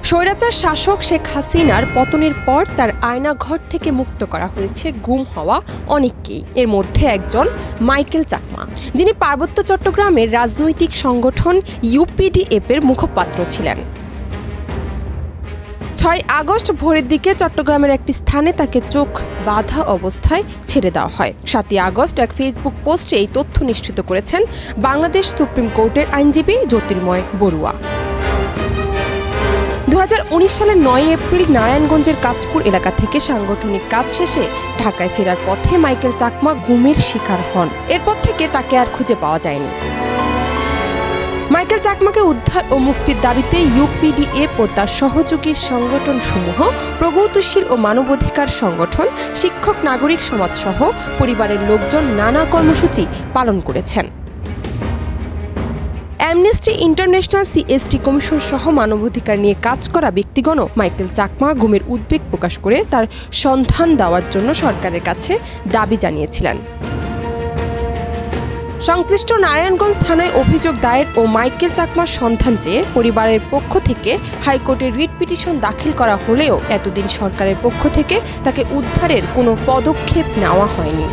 স্বৈরাচার শাসক শেখ হাসিনার পতনের পর তার আয়নাঘর থেকে মুক্ত করা হয়েছে গুম হওয়া অনেককেই। এর মধ্যে একজন মাইকেল চাকমা, যিনি পার্বত্য চট্টগ্রামের রাজনৈতিক সংগঠন ইউপিডিএফের মুখপাত্র ছিলেন। ৬ আগস্ট ভোরের দিকে চট্টগ্রামের একটি স্থানে তাকে চোখ বাঁধা অবস্থায় ছেড়ে দেওয়া হয়। ৭ আগস্ট এক ফেসবুক পোস্টে এই তথ্য নিশ্চিত করেছেন বাংলাদেশ সুপ্রিম কোর্টের আইনজীবী জ্যোতির্ময় বড়ুয়া। ২০১৯ সালের ৯ এপ্রিল নারায়ণগঞ্জের কাঁচপুর এলাকা থেকে সাংগঠনিক কাজ শেষে ঢাকায় ফেরার পথে মাইকেল চাকমা গুমের শিকার হন। এরপর থেকে তাকে আর খুঁজে পাওয়া যায়নি। মাইকেল চাকমাকে উদ্ধার ও মুক্তির দাবিতে ইউপিডিএফ ও তার সহযোগী সংগঠনসমূহ, প্রগতিশীল ও মানবাধিকার সংগঠন, শিক্ষক, নাগরিক সমাজ সহ পরিবারের লোকজন নানা কর্মসূচি পালন করেছেন। অ্যামনেস্টি ইন্টারন্যাশনাল, সিএসটি কমিশন সহ মানবাধিকার নিয়ে কাজ করা ব্যক্তিগণও মাইকেল চাকমা গুমের উদ্বেগ প্রকাশ করে তার সন্ধান দেওয়ার জন্য সরকারের কাছে দাবি জানিয়েছিলেন। সংশ্লিষ্ট নারায়ণগঞ্জ থানায় অভিযোগ দায়ের ও মাইকেল চাকমার সন্ধান চেয়ে পরিবারের পক্ষ থেকে হাইকোর্টে রিট পিটিশন দাখিল করা হলেও এতদিন সরকারের পক্ষ থেকে তাকে উদ্ধারের কোনো পদক্ষেপ নেওয়া হয়নি।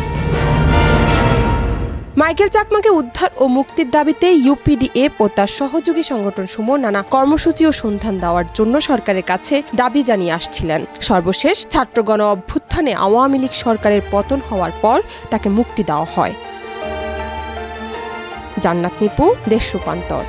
মাইকেল চাকমাকে উদ্ধার ও মুক্তির দাবিতে ইউপিডিএফ ও তার সহযোগী সংগঠনসমূহ নানা কর্মসূচি ও সন্ধান দেওয়ার জন্য সরকারের কাছে দাবি জানিয়ে আসছিলেন। সর্বশেষ ছাত্র গণ অভ্যুত্থানে আওয়ামী লীগ সরকারের পতন হওয়ার পর তাকে মুক্তি দেওয়া হয়। জান্নাত নিপু, দেশ রূপান্তর।